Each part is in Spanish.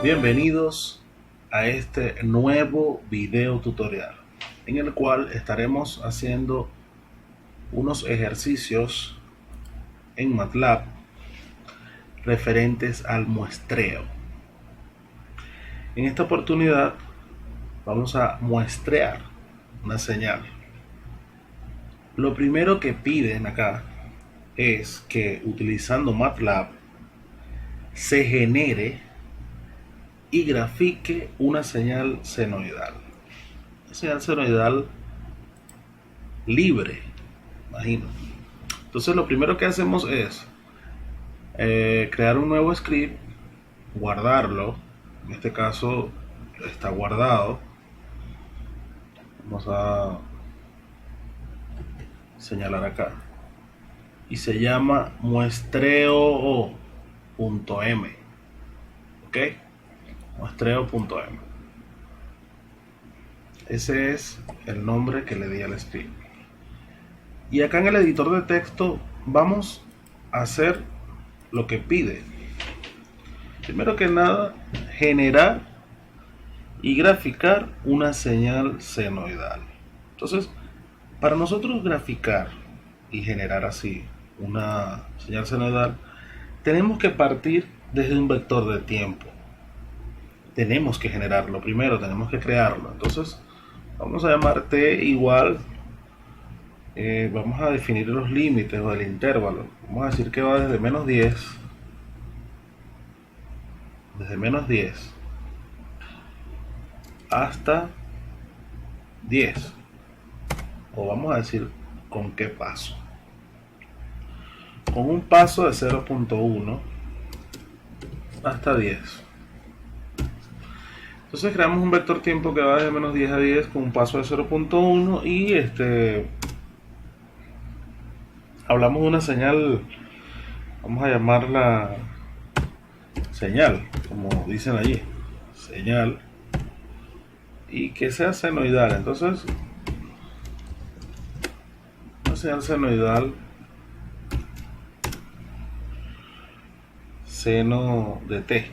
Bienvenidos a este nuevo video tutorial en el cual estaremos haciendo unos ejercicios en MATLAB referentes al muestreo. En esta oportunidad vamos a muestrear una señal. Lo primero que piden acá es que utilizando MATLAB se genere y grafique una señal senoidal. Una señal senoidal libre, imagino. Entonces lo primero que hacemos es crear un nuevo script, guardarlo. En este caso está guardado. Vamos a señalar acá. Y se llama muestreo.m. ¿Ok? Muestreo.m. Ese es el nombre que le di al script. Y acá en el editor de texto vamos a hacer lo que pide. Primero que nada, generar y graficar una señal senoidal. Entonces, para nosotros graficar y generar así una señal senoidal, tenemos que partir desde un vector de tiempo. Tenemos que generarlo primero, tenemos que crearlo. Entonces vamos a llamar t igual, vamos a definir los límites o el intervalo. Vamos a decir que va desde menos 10 hasta 10, o vamos a decir con qué paso. Con un paso de 0.1 hasta 10. Entonces creamos un vector tiempo que va de menos 10 a 10 con un paso de 0.1 y hablamos de una señal, vamos a llamarla señal, como dicen allí, señal, y que sea senoidal. Entonces, una señal senoidal, seno de t.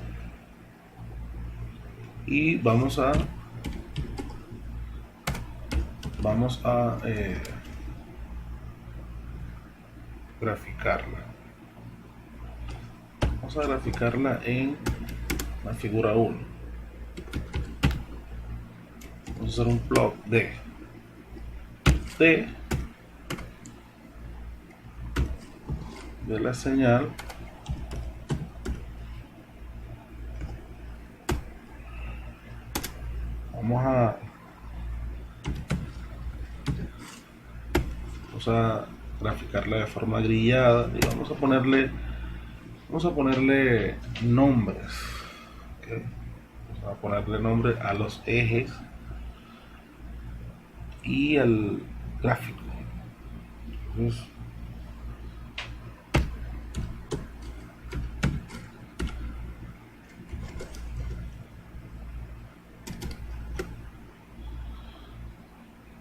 Y vamos a graficarla. Vamos a graficarla en la figura 1. Vamos a hacer un plot de la señal vamos a graficarla de forma grillada y vamos a ponerle nombres. ¿Okay? Vamos a ponerle nombre a los ejes y al gráfico. Entonces,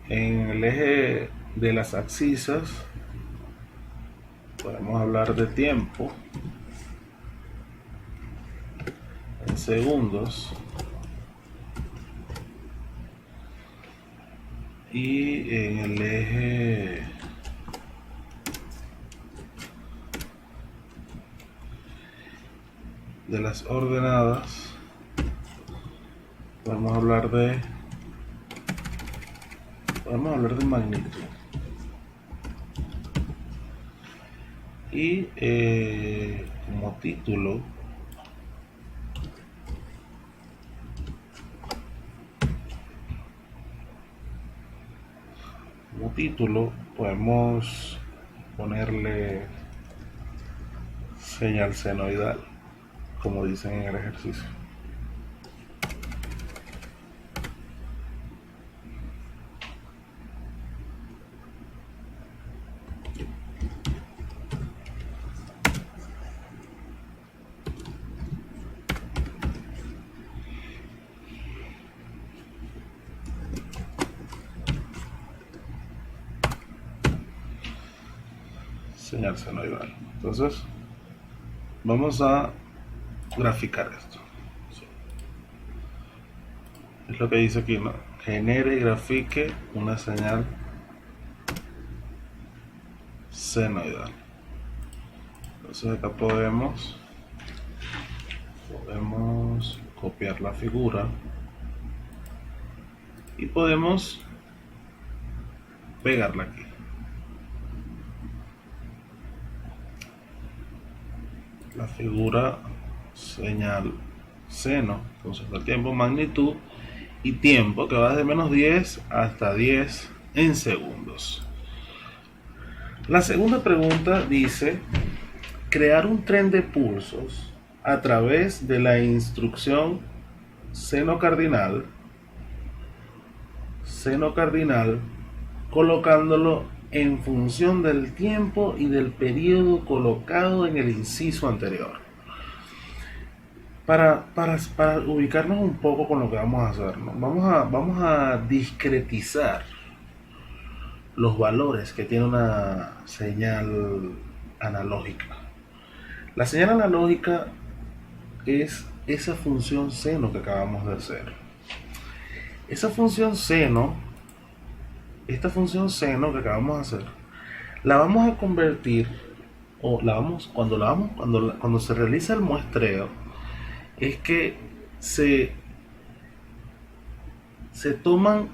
en el eje de las abscisas podemos hablar de tiempo en segundos, y en el eje de las ordenadas podemos hablar de magnitud. Y como título podemos ponerle señal senoidal, como dicen en el ejercicio. Señal senoidal. Entonces vamos a graficar esto. es lo que dice aquí, ¿no? Genere y grafique una señal senoidal. Entonces acá podemos copiar la figura y podemos pegarla aquí. La figura señal seno, entonces el tiempo, magnitud y tiempo, que va de menos 10 hasta 10 en segundos. La segunda pregunta dice crear un tren de pulsos a través de la instrucción seno cardinal, colocándolo en función del tiempo y del periodo colocado en el inciso anterior. Para ubicarnos un poco con lo que vamos a hacer, ¿no? Vamos a discretizar los valores que tiene una señal analógica. La señal analógica es esa función seno que acabamos de hacer. Esa función seno, esta función seno que acabamos de hacer, la vamos a convertir, cuando se realiza el muestreo, es que se toman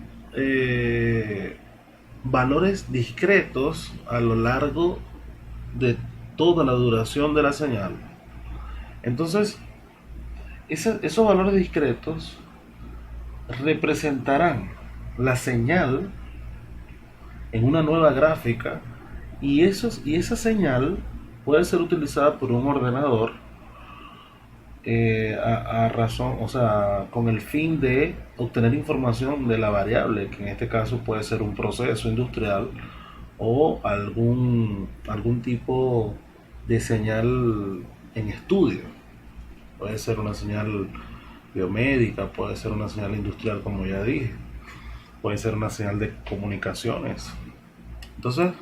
valores discretos a lo largo de toda la duración de la señal. Entonces, esos valores discretos representarán la señal en una nueva gráfica y esa señal puede ser utilizada por un ordenador con el fin de obtener información de la variable, que en este caso puede ser un proceso industrial o algún tipo de señal en estudio. Puede ser una señal biomédica, puede ser una señal industrial, como ya dije, puede ser una señal de comunicaciones. Entonces,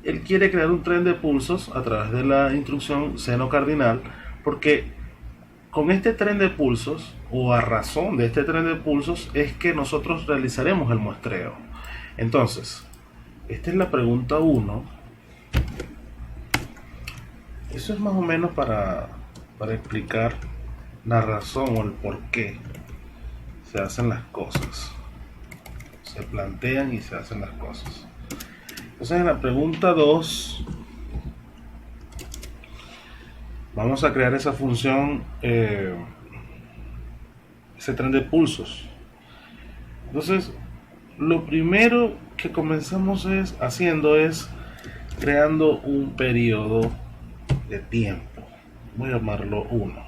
él quiere crear un tren de pulsos a través de la instrucción seno cardinal, porque con este tren de pulsos, o a razón de este tren de pulsos, es que nosotros realizaremos el muestreo. Entonces, esta es la pregunta 1. Eso es más o menos para explicar la razón o el por qué se hacen las cosas. Se plantean y se hacen las cosas. Entonces, en la pregunta 2 vamos a crear esa función, ese tren de pulsos. Entonces, lo primero que comenzamos haciendo es creando un periodo de tiempo. Voy a llamarlo 1.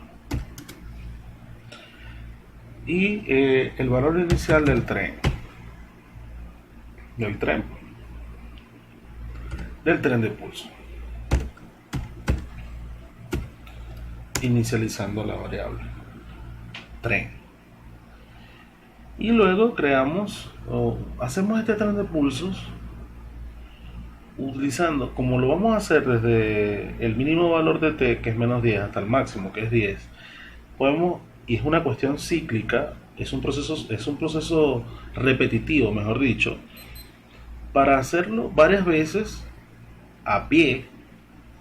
Y el valor inicial del tren de pulso, inicializando la variable tren. Y luego hacemos este tren de pulsos utilizando, como lo vamos a hacer desde el mínimo valor de t, que es menos 10, hasta el máximo, que es 10, y es una cuestión cíclica, es un proceso repetitivo, mejor dicho, para hacerlo varias veces a pie,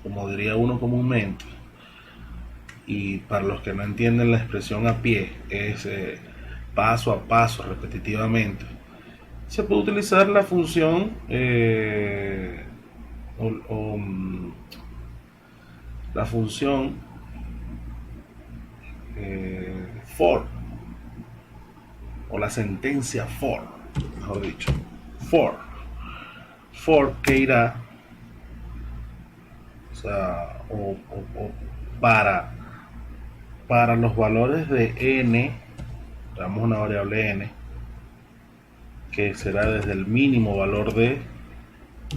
como diría uno comúnmente. Y para los que no entienden la expresión a pie, es paso a paso, repetitivamente. Se puede utilizar la función for, o la sentencia for, mejor dicho, for que irá, para los valores de n, damos una variable n, que será desde el mínimo valor de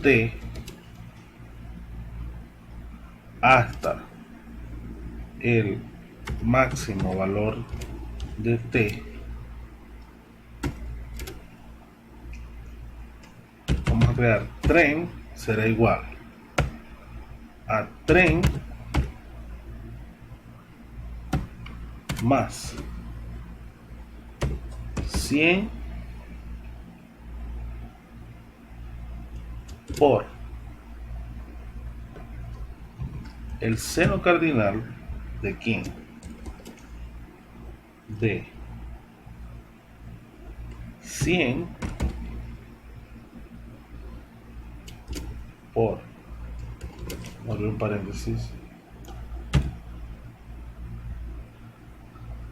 t hasta el máximo valor de t. Vamos a crear tren, será igual a tren más 100 por el seno cardinal de quién, de 100 por, abrir un paréntesis,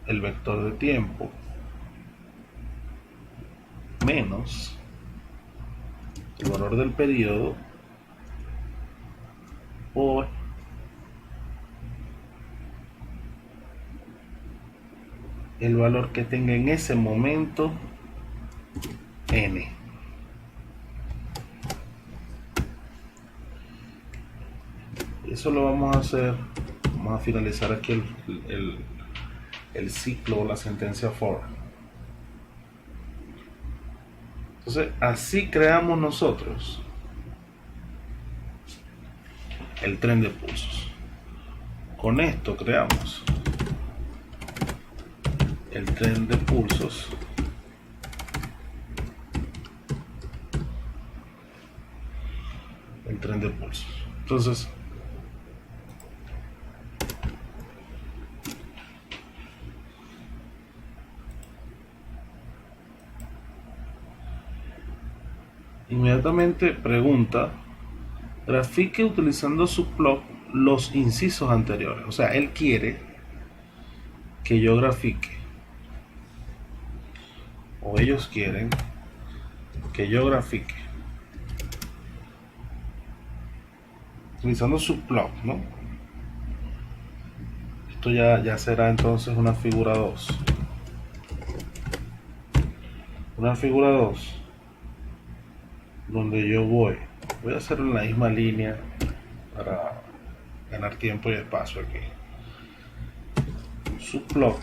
el vector de tiempo menos el valor del periodo por el valor que tenga en ese momento n. Eso lo vamos a hacer, vamos a finalizar aquí el ciclo o la sentencia for. Entonces así creamos nosotros el tren de pulsos. Con esto creamos el tren de pulsos Entonces inmediatamente pregunta: grafique utilizando subplot los incisos anteriores. O sea, él quiere que yo grafique, o ellos quieren que yo grafique utilizando subplot, ¿no? Esto ya será entonces una figura 2. Una figura 2 donde yo voy a hacerlo en la misma línea para ganar tiempo y espacio aquí. Subplot,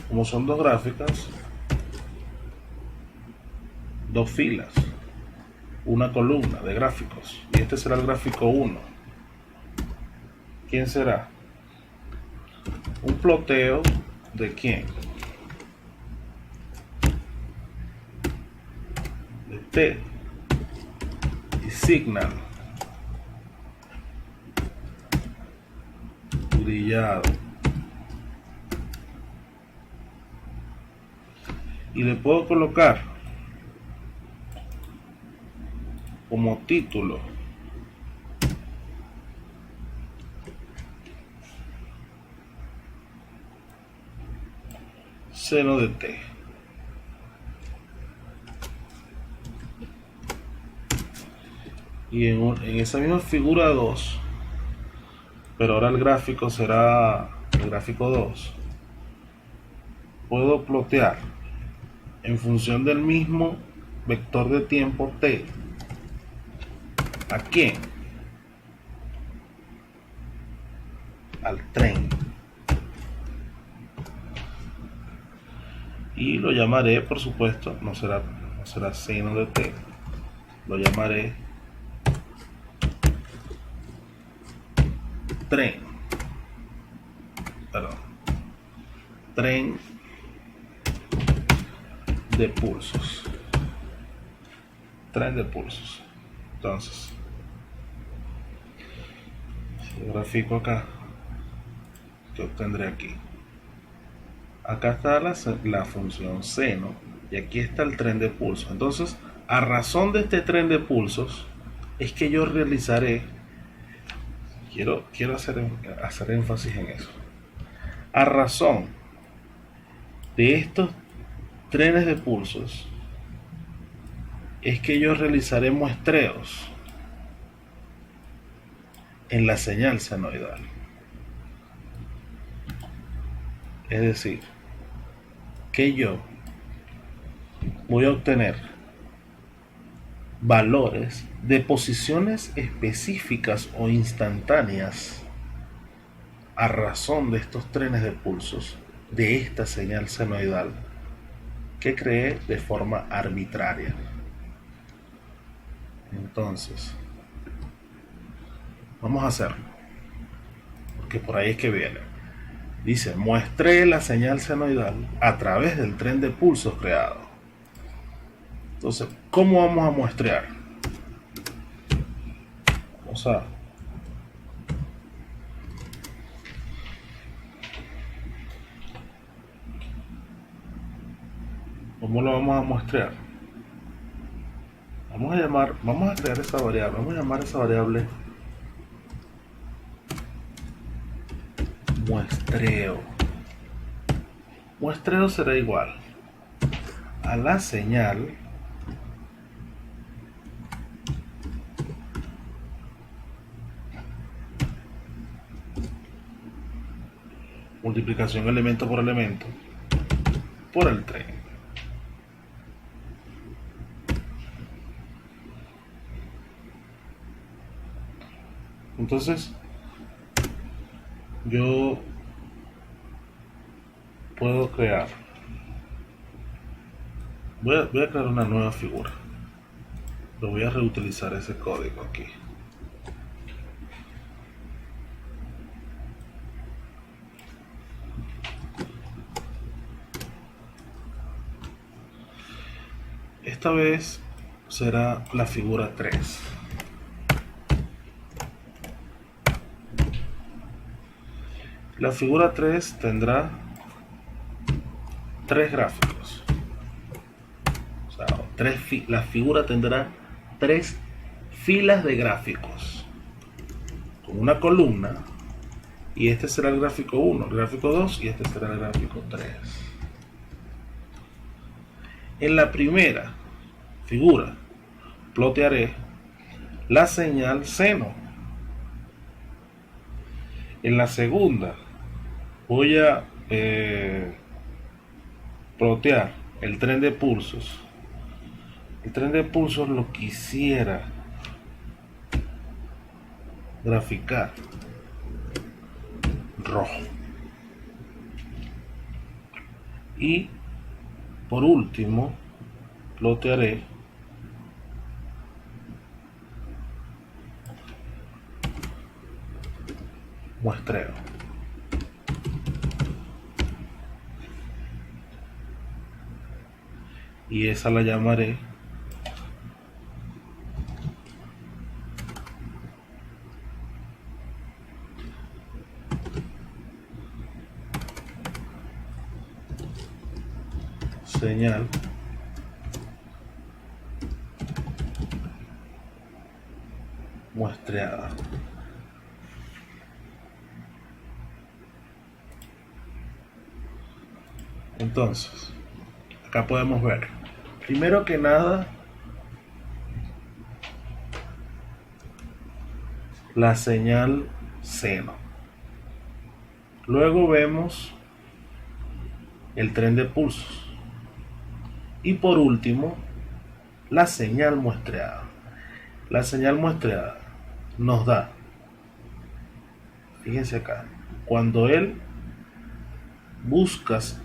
como son dos gráficas, dos filas, una columna de gráficos, y este será el gráfico 1. ¿Quién será? Un ploteo de quién, de T y signal brillado, y le puedo colocar como título seno de T. Y en esa misma figura 2, pero ahora el gráfico será el gráfico 2, puedo plotear en función del mismo vector de tiempo T. ¿A quién? Al tren. Y lo llamaré, por supuesto, no será seno de T, lo llamaré tren de pulsos. Tren de pulsos. Entonces, si grafico acá, que obtendré aquí. Acá está la función seno y aquí está el tren de pulsos. Entonces, a razón de este tren de pulsos es que yo realizaré, quiero hacer énfasis en eso, a razón de estos trenes de pulsos es que yo realizaré muestreos en la señal senoidal. Es decir, que yo voy a obtener valores de posiciones específicas o instantáneas a razón de estos trenes de pulsos de esta señal senoidal que creé de forma arbitraria. Entonces, vamos a hacerlo, porque por ahí es que viene. Dice, muestré la señal senoidal a través del tren de pulsos creado. Entonces, ¿cómo vamos a muestrear? Vamos a ¿Cómo lo vamos a muestrear? Vamos a crear esa variable, vamos a llamar esa variable muestreo. Muestreo será igual a la señal multiplicación elemento por elemento por el tren. Entonces yo puedo crear, voy a crear una nueva figura, lo voy a reutilizar ese código aquí. Esta vez será la figura 3. La figura 3 tendrá 3 gráficos. O sea, la figura tendrá 3 filas de gráficos con una columna, y este será el gráfico 1, el gráfico 2 y este será el gráfico 3. En la primera figura plotearé la señal seno. En la segunda voy a plotear el tren de pulsos. El tren de pulsos lo quisiera graficar rojo. Y por último plotearé muestreo. Y esa la llamaré señal muestreada. Entonces, acá podemos ver, primero que nada, la señal seno. Luego vemos el tren de pulsos. Y por último, la señal muestreada. La señal muestreada nos da, fíjense acá, cuando él buscas,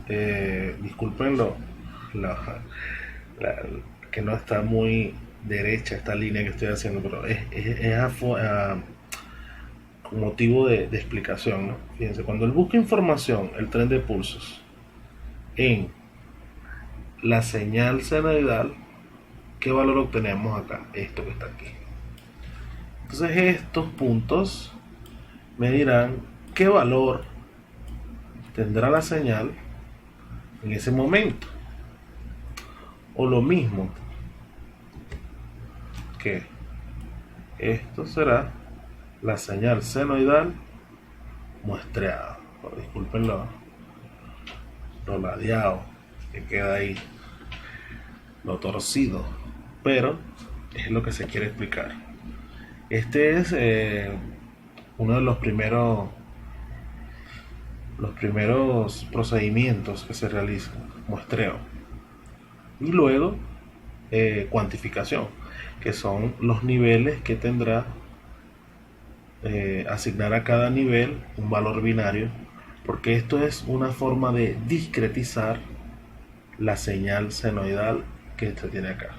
disculpenlo, que no está muy derecha esta línea que estoy haciendo, pero con motivo de explicación, ¿no? Fíjense, cuando él busca información, el tren de pulsos, en la señal senoidal, ¿qué valor obtenemos acá? Esto que está aquí. Entonces estos puntos me dirán qué valor tendrá la señal en ese momento. O lo mismo que esto será la señal senoidal muestreada. Disculpen lo ladeado que queda ahí, lo torcido, pero es lo que se quiere explicar. Este es uno de los primeros procedimientos que se realizan, muestreo. Y luego cuantificación, que son los niveles que tendrá, asignar a cada nivel un valor binario, porque esto es una forma de discretizar la señal senoidal que se tiene acá.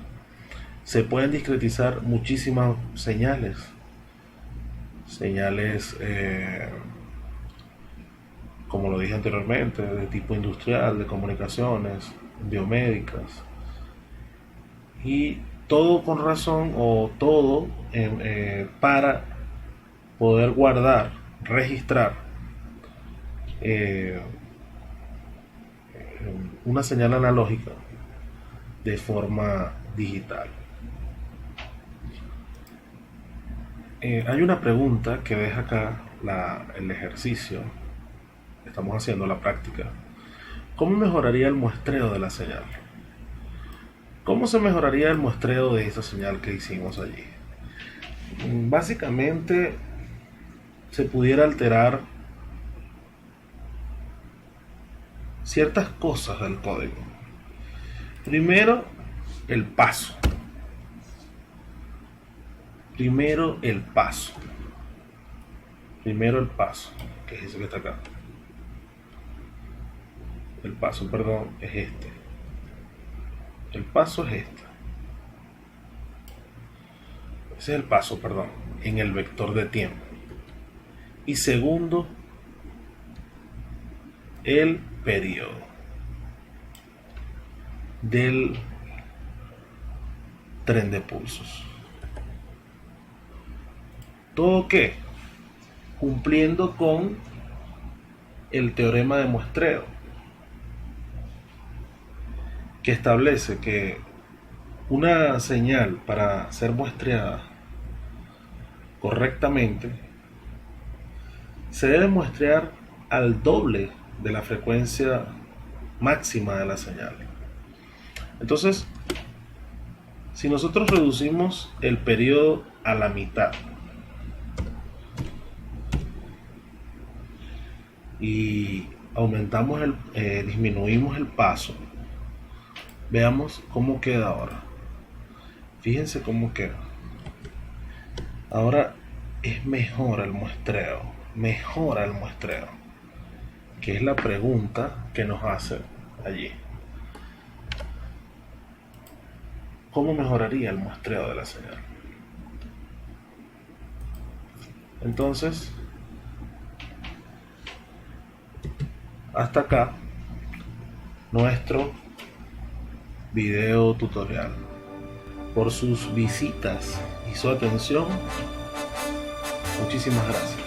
Se pueden discretizar muchísimas señales como lo dije anteriormente, de tipo industrial, de comunicaciones, biomédicas, y todo con razón o todo para poder guardar, registrar eh, una señal analógica de forma digital. Hay una pregunta que deja acá el ejercicio, estamos haciendo la práctica. ¿Cómo mejoraría el muestreo de la señal? ¿Cómo se mejoraría el muestreo de esa señal que hicimos allí? Básicamente se pudiera alterar ciertas cosas del código. Primero, el paso. Primero el paso, que es ese que está acá. El paso, perdón, es este. El paso es este. Ese es el paso, perdón, en el vector de tiempo. Y segundo, el periodo del tren de pulsos. ¿Todo qué? Cumpliendo con el teorema de muestreo, que establece que una señal, para ser muestreada correctamente, se debe muestrear al doble de la frecuencia máxima de la señal. Entonces, si nosotros reducimos el periodo a la mitad y disminuimos el paso, veamos cómo queda ahora. Fíjense cómo queda. Ahora es mejora el muestreo, que es la pregunta que nos hace allí. ¿Cómo mejoraría el muestreo de la señal? Entonces, hasta acá nuestro video tutorial. Por sus visitas y su atención, muchísimas gracias.